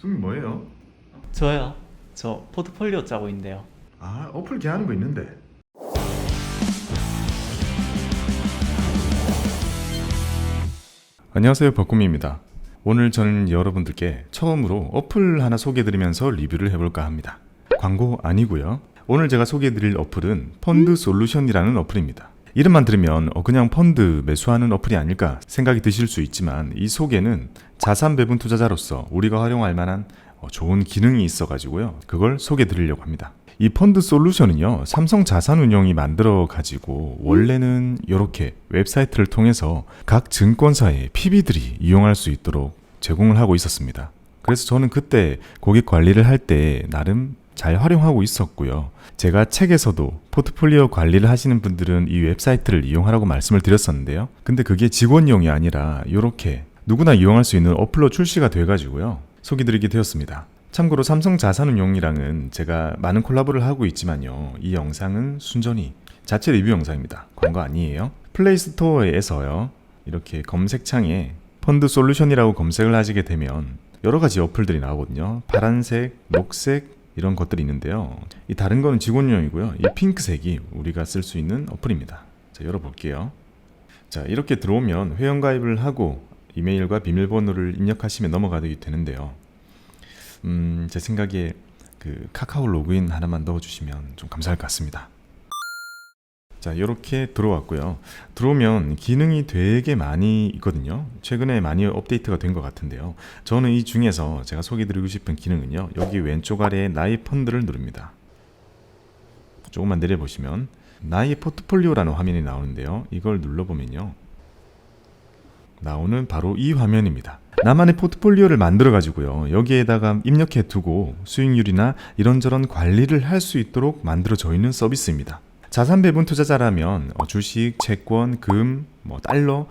승민 뭐예요? 저요. 저 포트폴리오 짜고 있는데요. 아, 어플 개하는 거 있는데. 안녕하세요, 벅꿈입니다. 오늘 저는 여러분들께 처음으로 어플 하나 소개해드리면서 리뷰를 해볼까 합니다. 광고 아니고요. 오늘 제가 소개해드릴 어플은 펀드 솔루션이라는 어플입니다. 이름만 들으면 그냥 펀드 매수하는 어플이 아닐까 생각이 드실 수 있지만, 이 속에는 자산 배분 투자자로서 우리가 활용할 만한 좋은 기능이 있어가지고요, 그걸 소개해드리려고 합니다. 이 펀드 솔루션은요, 삼성 자산운용이 만들어 가지고 원래는 이렇게 웹사이트를 통해서 각 증권사의 PB들이 이용할 수 있도록 제공을 하고 있었습니다. 그래서 저는 그때 고객 관리를 할 때 나름 잘 활용하고 있었고요. 제가 책에서도 포트폴리오 관리를 하시는 분들은 이 웹사이트를 이용하라고 말씀을 드렸었는데요. 근데 그게 직원용이 아니라 이렇게 누구나 이용할 수 있는 어플로 출시가 돼가지고요, 소개드리게 되었습니다. 참고로 삼성 자산운용이랑은 제가 많은 콜라보를 하고 있지만요, 이 영상은 순전히 자체 리뷰 영상입니다. 광고 아니에요. 플레이스토어에서요, 이렇게 검색창에 펀드 솔루션이라고 검색을 하시게 되면 여러 가지 어플들이 나오거든요. 파란색, 녹색 이런 것들이 있는데요. 이 다른 거는 직원용이고요. 이 핑크색이 우리가 쓸 수 있는 어플입니다. 자, 열어볼게요. 자, 이렇게 들어오면 회원가입을 하고 이메일과 비밀번호를 입력하시면 넘어가게 되는데요. 제 생각에 그 카카오 로그인 하나만 넣어주시면 좀 감사할 것 같습니다. 자, 이렇게 들어왔고요. 들어오면 기능이 되게 많이 있거든요. 최근에 많이 업데이트가 된 것 같은데요. 저는 이 중에서 제가 소개해드리고 싶은 기능은요, 여기 왼쪽 아래에 나의 펀드를 누릅니다. 조금만 내려보시면 나의 포트폴리오라는 화면이 나오는데요, 이걸 눌러보면요, 나오는 바로 이 화면입니다. 나만의 포트폴리오를 만들어 가지고요, 여기에다가 입력해 두고 수익률이나 이런저런 관리를 할 수 있도록 만들어져 있는 서비스입니다. 자산 배분 투자자라면 주식, 채권, 금, 달러,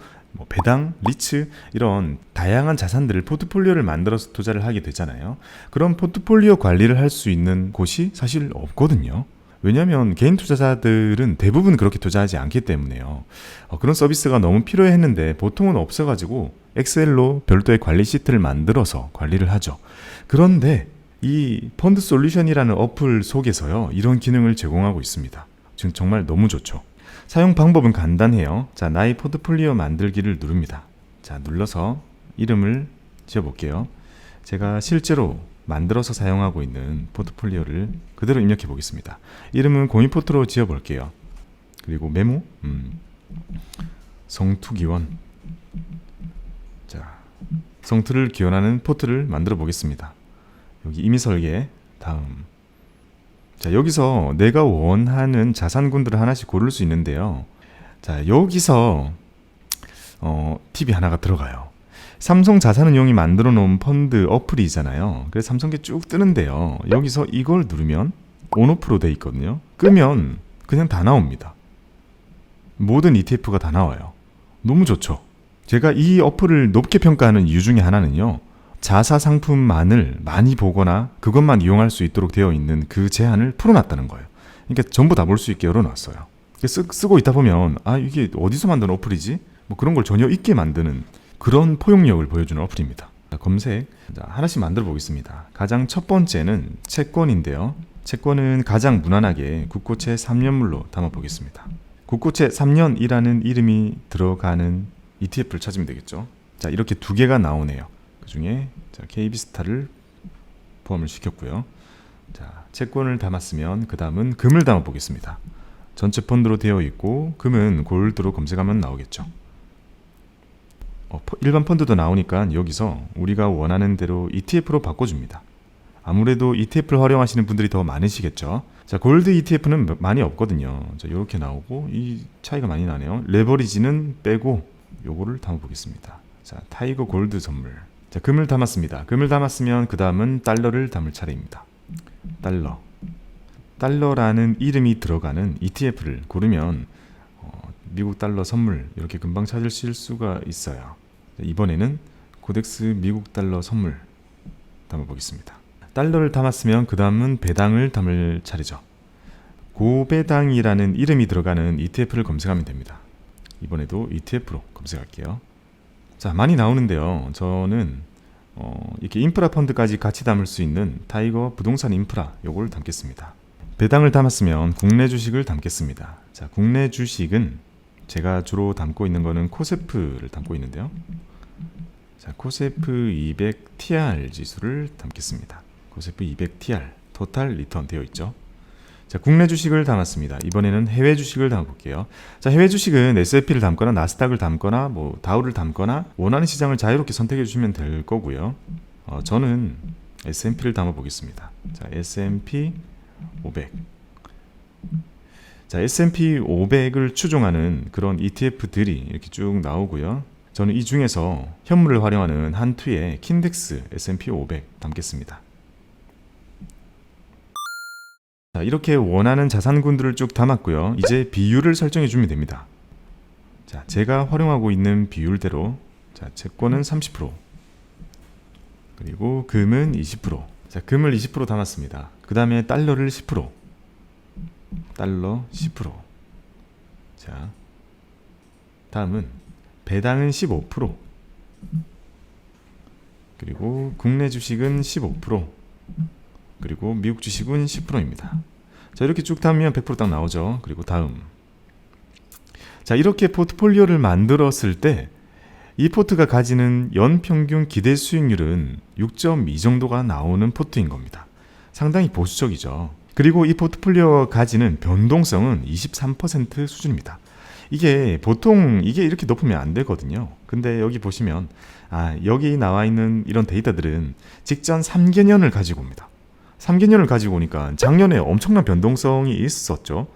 배당, 리츠 이런 다양한 자산들을 포트폴리오를 만들어서 투자를 하게 되잖아요. 그런 포트폴리오 관리를 할 수 있는 곳이 사실 없거든요. 왜냐하면 개인 투자자들은 대부분 그렇게 투자하지 않기 때문에요. 그런 서비스가 너무 필요해 했는데 보통은 없어가지고 엑셀로 별도의 관리 시트를 만들어서 관리를 하죠. 그런데 이 펀드 솔루션이라는 어플 속에서요, 이런 기능을 제공하고 있습니다. 지금 정말 너무 좋죠. 사용 방법은 간단해요. 자, 나의 포트폴리오 만들기를 누릅니다. 자, 눌러서 이름을 지어볼게요. 제가 실제로 만들어서 사용하고 있는 포트폴리오를 그대로 입력해 보겠습니다. 이름은 공인포트로 지어볼게요. 그리고 메모, 성투기원. 자, 성투를 기원하는 포트를 만들어 보겠습니다. 여기 이미 설계, 다음. 자, 여기서 내가 원하는 자산군들을 하나씩 고를 수 있는데요. 자, 여기서 팁이 하나가 들어가요. 삼성 자산운용이 만들어 놓은 펀드 어플이잖아요. 그래서 삼성계 쭉 뜨는데요, 여기서 이걸 누르면 온오프로 돼 있거든요. 끄면 그냥 다 나옵니다. 모든 ETF가 다 나와요. 너무 좋죠. 제가 이 어플을 높게 평가하는 이유 중에 하나는요, 자사 상품만을 많이 보거나 그것만 이용할 수 있도록 되어 있는 그 제한을 풀어놨다는 거예요. 그러니까 전부 다 볼 수 있게 열어놨어요. 쓰고 있다 보면 이게 어디서 만든 어플이지? 그런 걸 전혀 잊게 만드는 그런 포용력을 보여주는 어플입니다. 자, 검색. 자, 하나씩 만들어 보겠습니다. 가장 첫 번째는 채권인데요. 채권은 가장 무난하게 국고채 3년물로 담아 보겠습니다. 국고채 3년이라는 이름이 들어가는 ETF를 찾으면 되겠죠. 자, 이렇게 두 개가 나오네요. 그 중에 KB스타를 포함을 시켰고요. 자, 채권을 담았으면 그 다음은 금을 담아 보겠습니다. 전체 펀드로 되어 있고 금은 골드로 검색하면 나오겠죠. 일반 펀드도 나오니까 여기서 우리가 원하는 대로 ETF로 바꿔줍니다. 아무래도 ETF를 활용하시는 분들이 더 많으시겠죠. 자, 골드 ETF는 많이 없거든요. 자, 이렇게 나오고 이 차이가 많이 나네요. 레버리지는 빼고 요거를 담아 보겠습니다. 자, 타이거 골드 선물. 자, 금을 담았습니다. 금을 담았으면 그 다음은 달러를 담을 차례입니다. 달러라는 이름이 들어가는 ETF를 고르면 미국 달러 선물 이렇게 금방 찾으실 수가 있어요. 이번에는 코덱스 미국 달러 선물 담아 보겠습니다. 달러를 담았으면 그 다음은 배당을 담을 차례죠. 고배당이라는 이름이 들어가는 ETF를 검색하면 됩니다. 이번에도 ETF로 검색할게요. 자, 많이 나오는데요, 저는 이렇게 인프라 펀드까지 같이 담을 수 있는 타이거 부동산 인프라 요걸 담겠습니다. 배당을 담았으면 국내 주식을 담겠습니다. 자, 국내 주식은 제가 주로 담고 있는 거는 코세프를 담고 있는데요. 자, 코세프 200 TR 지수를 담겠습니다. 코세프 200 TR 토탈 리턴 되어 있죠. 자, 국내 주식을 담았습니다. 이번에는 해외 주식을 담아볼게요. 자, 해외 주식은 S&P를 담거나 나스닥을 담거나 뭐 다우를 담거나 원하는 시장을 자유롭게 선택해 주시면 될 거고요. 저는 S&P를 담아보겠습니다. 자, S&P 500. 자, S&P 500을 추종하는 그런 ETF들이 이렇게 쭉 나오고요. 저는 이 중에서 현물을 활용하는 한투의 킨덱스 S&P 500 담겠습니다. 자, 이렇게 원하는 자산군들을 쭉 담았고요. 이제 비율을 설정해 주면 됩니다. 자, 제가 활용하고 있는 비율대로, 자, 채권은 30%, 그리고 금은 20%. 자, 금을 20% 담았습니다. 그 다음에 달러를 10%, 달러 10%. 자, 다음은 배당은 15%, 그리고 국내 주식은 15%, 그리고 미국 주식은 10%입니다. 자, 이렇게 쭉 담으면 100% 딱 나오죠. 그리고 다음. 자, 이렇게 포트폴리오를 만들었을 때 이 포트가 가지는 연평균 기대 수익률은 6.2 정도가 나오는 포트인 겁니다. 상당히 보수적이죠. 그리고 이 포트폴리오가 가지는 변동성은 23% 수준입니다. 이게 보통 이게 이렇게 높으면 안 되거든요. 근데 여기 보시면 여기 나와 있는 이런 데이터들은 직전 3개년을 가지고 옵니다. 3개년을 가지고 오니까 작년에 엄청난 변동성이 있었죠.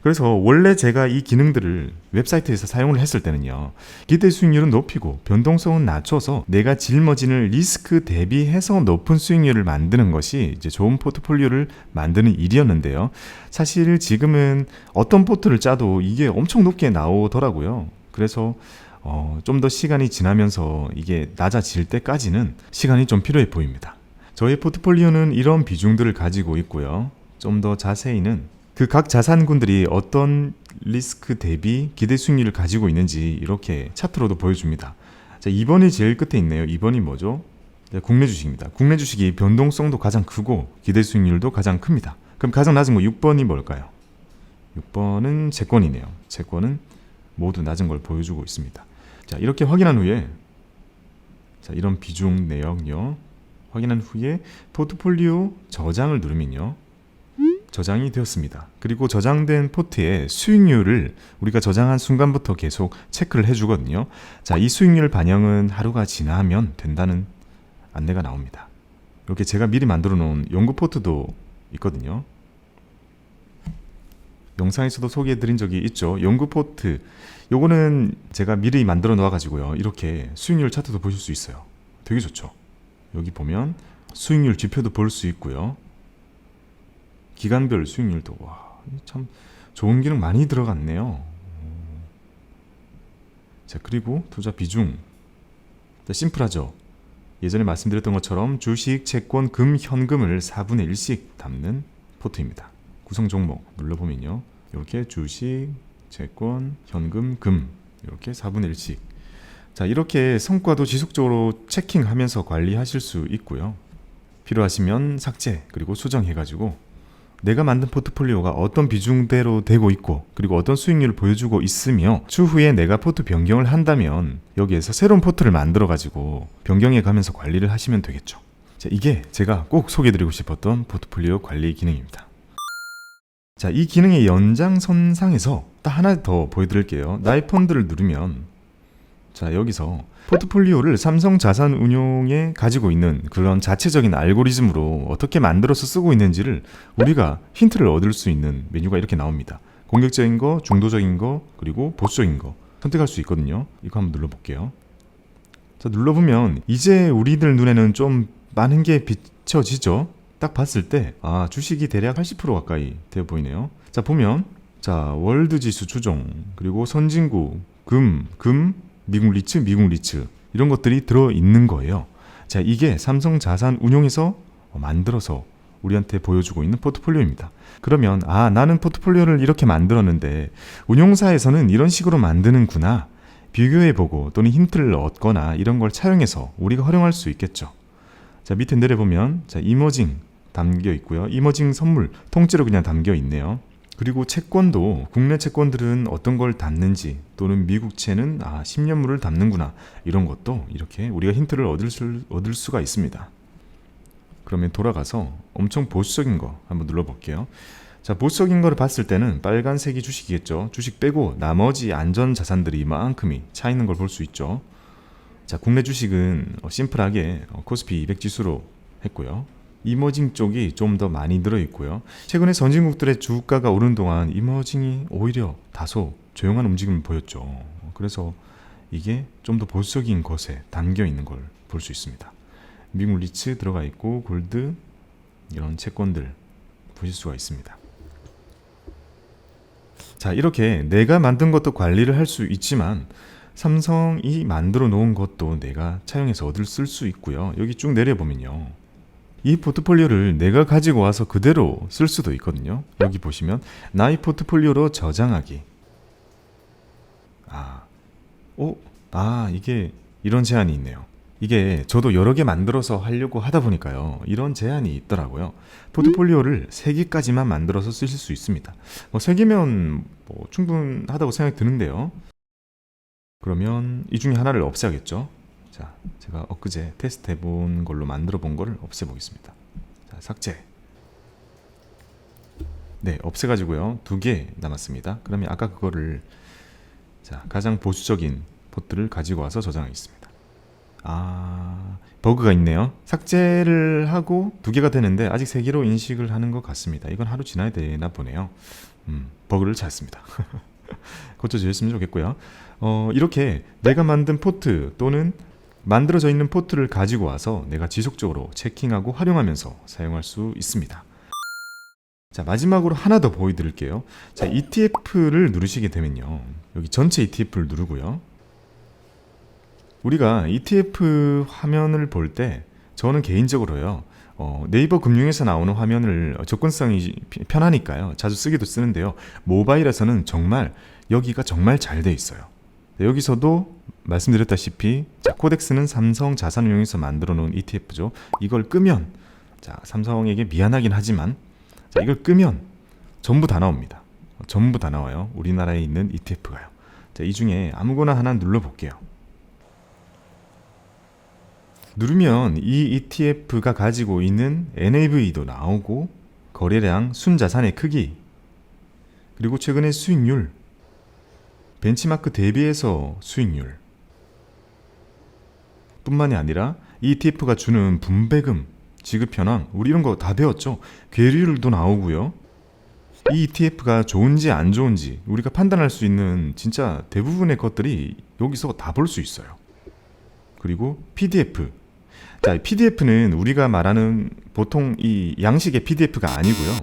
그래서 원래 제가 이 기능들을 웹사이트에서 사용을 했을 때는요, 기대 수익률은 높이고 변동성은 낮춰서 내가 짊어지는 리스크 대비해서 높은 수익률을 만드는 것이 이제 좋은 포트폴리오를 만드는 일이었는데요. 사실 지금은 어떤 포트를 짜도 이게 엄청 높게 나오더라고요. 그래서 좀 더 시간이 지나면서 이게 낮아질 때까지는 시간이 좀 필요해 보입니다. 저의 포트폴리오는 이런 비중들을 가지고 있고요. 좀 더 자세히는 그 각 자산군들이 어떤 리스크 대비 기대 수익률을 가지고 있는지 이렇게 차트로도 보여줍니다. 자, 2번이 제일 끝에 있네요. 2번이 뭐죠? 국내 주식입니다. 국내 주식이 변동성도 가장 크고 기대 수익률도 가장 큽니다. 그럼 가장 낮은 거 6번이 뭘까요? 6번은 채권이네요. 채권은 모두 낮은 걸 보여주고 있습니다. 자, 이렇게 확인한 후에, 자, 이런 비중 내역요 확인한 후에 포트폴리오 저장을 누르면요, 저장이 되었습니다. 그리고 저장된 포트의 수익률을 우리가 저장한 순간부터 계속 체크를 해주거든요. 자, 이 수익률 반영은 하루가 지나면 된다는 안내가 나옵니다. 이렇게 제가 미리 만들어 놓은 연구 포트도 있거든요. 영상에서도 소개해 드린 적이 있죠. 연구 포트, 요거는 제가 미리 만들어 놓아 가지고요, 이렇게 수익률 차트도 보실 수 있어요. 되게 좋죠. 여기 보면 수익률 지표도 볼 수 있고요. 기간별 수익률도, 와, 참 좋은 기능 많이 들어갔네요. 자, 그리고 투자 비중. 자, 심플하죠. 예전에 말씀드렸던 것처럼 주식, 채권, 금, 현금을 4분의 1씩 담는 포트입니다. 구성 종목 눌러보면요, 이렇게 주식, 채권, 현금, 금 이렇게 4분의 1씩. 자, 이렇게 성과도 지속적으로 체킹하면서 관리하실 수 있고요. 필요하시면 삭제 그리고 수정해가지고 내가 만든 포트폴리오가 어떤 비중대로 되고 있고 그리고 어떤 수익률을 보여주고 있으며 추후에 내가 포트 변경을 한다면 여기에서 새로운 포트를 만들어 가지고 변경해 가면서 관리를 하시면 되겠죠. 자, 이게 제가 꼭 소개해드리고 싶었던 포트폴리오 관리 기능입니다. 자, 이 기능의 연장선상에서 딱 하나 더 보여드릴게요. 나의 펀드를 누르면, 자, 여기서 포트폴리오를 삼성자산운용에 가지고 있는 그런 자체적인 알고리즘으로 어떻게 만들어서 쓰고 있는지를 우리가 힌트를 얻을 수 있는 메뉴가 이렇게 나옵니다. 공격적인 거, 중도적인 거, 그리고 보수적인 거 선택할 수 있거든요. 이거 한번 눌러볼게요. 자, 눌러보면 이제 우리들 눈에는 좀 많은 게 비춰지죠. 딱 봤을 때 주식이 대략 80% 가까이 되어 보이네요. 자, 보면, 자, 월드지수 추종, 그리고 선진국, 금, 미국 리츠 이런 것들이 들어있는 거예요. 자, 이게 삼성자산운용에서 만들어서 우리한테 보여주고 있는 포트폴리오입니다. 그러면 나는 포트폴리오를 이렇게 만들었는데 운용사에서는 이런 식으로 만드는구나, 비교해보고 또는 힌트를 얻거나 이런 걸 차용해서 우리가 활용할 수 있겠죠. 자, 밑에 내려보면 자, 이머징 담겨 있고요. 이머징 선물 통째로 그냥 담겨 있네요. 그리고 채권도 국내 채권들은 어떤 걸 담는지 또는 미국채는 10년물을 담는구나 이런 것도 이렇게 우리가 힌트를 얻을 수가 있습니다. 그러면 돌아가서 엄청 보수적인 거 한번 눌러볼게요. 자, 보수적인 거를 봤을 때는 빨간색이 주식이겠죠. 주식 빼고 나머지 안전 자산들이 이만큼이 차 있는 걸 볼 수 있죠. 자, 국내 주식은 심플하게 코스피 200 지수로 했고요. 이머징 쪽이 좀 더 많이 들어있고요. 최근에 선진국들의 주가가 오르는 동안 이머징이 오히려 다소 조용한 움직임을 보였죠. 그래서 이게 좀 더 보수적인 것에 담겨 있는 걸 볼 수 있습니다. 미국 리츠 들어가 있고 골드 이런 채권들 보실 수가 있습니다. 자, 이렇게 내가 만든 것도 관리를 할 수 있지만 삼성이 만들어 놓은 것도 내가 차용해서 쓸 수 있고요. 여기 쭉 내려보면요. 이 포트폴리오를 내가 가지고 와서 그대로 쓸 수도 있거든요. 여기 보시면 나의 포트폴리오로 저장하기. 이게 이런 제한이 있네요. 이게 저도 여러 개 만들어서 하려고 하다 보니까요. 이런 제한이 있더라고요. 포트폴리오를 3개까지만 만들어서 쓰실 수 있습니다. 3개면 충분하다고 생각이 드는데요. 그러면 이 중에 하나를 없애야겠죠. 자, 제가 엊그제 테스트 해본 걸로 만들어 본 거를 없애보겠습니다. 자, 삭제. 네, 없애가지고요. 2개 남았습니다. 그러면 아까 그거를 가장 보수적인 포트를 가지고 와서 저장하겠습니다. 버그가 있네요. 삭제를 하고 2개가 되는데 아직 3개로 인식을 하는 것 같습니다. 이건 하루 지나야 되나 보네요. 버그를 찾았습니다. 고쳐주셨으면 좋겠고요. 이렇게 내가 만든 포트 또는 만들어져 있는 포트를 가지고 와서 내가 지속적으로 체킹하고 활용하면서 사용할 수 있습니다. 자, 마지막으로 하나 더 보여드릴게요. 자, ETF를 누르시게 되면요. 여기 전체 ETF를 누르고요. 우리가 ETF 화면을 볼 때 저는 개인적으로요. 네이버 금융에서 나오는 화면을 접근성이 편하니까요. 자주 쓰기도 쓰는데요. 모바일에서는 정말 여기가 정말 잘 돼 있어요. 여기서도 말씀드렸다시피 코덱스는 삼성 자산운용에서 만들어 놓은 ETF죠. 이걸 끄면 삼성에게 미안하긴 하지만 이걸 끄면 전부 다 나옵니다. 전부 다 나와요. 우리나라에 있는 ETF가요. 이 중에 아무거나 하나 눌러볼게요. 누르면 이 ETF가 가지고 있는 NAV도 나오고 거래량, 순자산의 크기, 그리고 최근의 수익률, 벤치마크 대비해서 수익률 뿐만이 아니라 ETF가 주는 분배금, 지급 현황, 우리 이런 거 다 배웠죠. 괴리율도 나오고요. 이 ETF가 좋은지 안 좋은지 우리가 판단할 수 있는 진짜 대부분의 것들이 여기서 다 볼 수 있어요. 그리고 PDF. 자, PDF는 우리가 말하는 보통 이 양식의 PDF가 아니고요.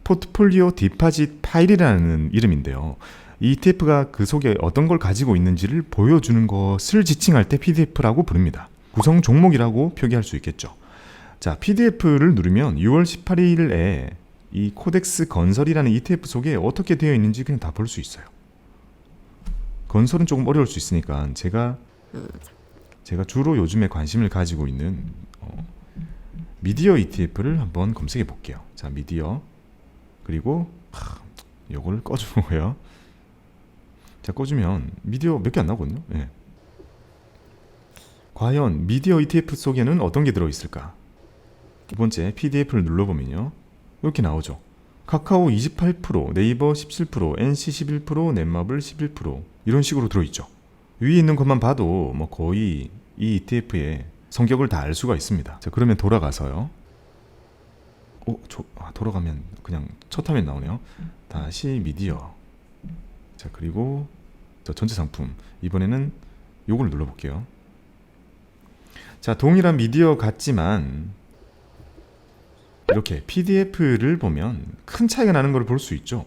포트폴리오 디파짓 파일이라는 이름인데요. 이 ETF가 그 속에 어떤 걸 가지고 있는지를 보여주는 것을 지칭할 때 PDF라고 부릅니다. 구성 종목이라고 표기할 수 있겠죠. 자, PDF를 누르면 6월 18일에 이 코덱스 건설이라는 ETF 속에 어떻게 되어 있는지 그냥 다 볼 수 있어요. 건설은 조금 어려울 수 있으니까 제가 주로 요즘에 관심을 가지고 있는 미디어 ETF를 한번 검색해 볼게요. 자, 미디어. 그리고 요거를 꺼주고요. 자, 꺼주면 미디어 몇 개 안 나오거든요. 네. 과연 미디어 ETF 속에는 어떤 게 들어있을까? 두 번째 PDF를 눌러보면요. 이렇게 나오죠. 카카오 28%, 네이버 17%, NC 11%, 넷마블 11% 이런 식으로 들어있죠. 위에 있는 것만 봐도 거의 이 ETF의 성격을 다 알 수가 있습니다. 자, 그러면 돌아가서요. 돌아가면 그냥 첫 화면 나오네요. 다시 미디어. 자, 그리고 전체 상품. 이번에는 요걸 눌러볼게요. 자, 동일한 미디어 같지만 이렇게 PDF를 보면 큰 차이가 나는 걸 볼 수 있죠.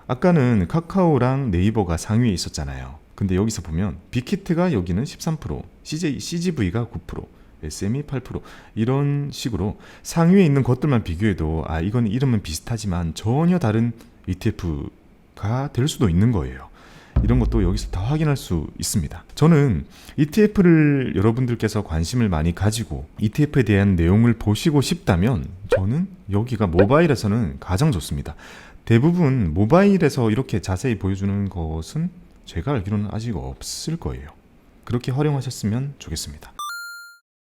아까는 카카오랑 네이버가 상위에 있었잖아요. 근데 여기서 보면 빅히트가 여기는 13%, CGV가 9%, SM이 8% 이런 식으로 상위에 있는 것들만 비교해도 이건 이름은 비슷하지만 전혀 다른 ETF가 될 수도 있는 거예요. 이런 것도 여기서 다 확인할 수 있습니다. 저는 ETF를 여러분들께서 관심을 많이 가지고 ETF에 대한 내용을 보시고 싶다면 저는 여기가 모바일에서는 가장 좋습니다. 대부분 모바일에서 이렇게 자세히 보여주는 것은 제가 알기로는 아직 없을 거예요. 그렇게 활용하셨으면 좋겠습니다.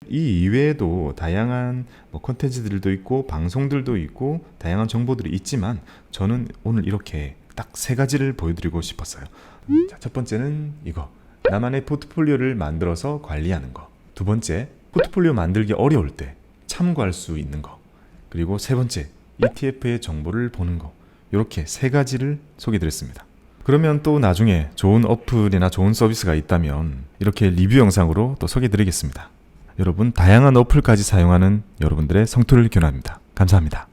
이 이외에도 다양한 콘텐츠들도 있고 방송들도 있고 다양한 정보들이 있지만 저는 오늘 이렇게 딱 세 가지를 보여드리고 싶었어요. 자, 첫 번째는 이거, 나만의 포트폴리오를 만들어서 관리하는 거. 두 번째, 포트폴리오 만들기 어려울 때 참고할 수 있는 거. 그리고 세 번째, ETF의 정보를 보는 거. 이렇게 세 가지를 소개드렸습니다. 그러면 또 나중에 좋은 어플이나 좋은 서비스가 있다면 이렇게 리뷰 영상으로 또 소개드리겠습니다. 여러분, 다양한 어플까지 사용하는 여러분들의 성토를 기원합니다. 감사합니다.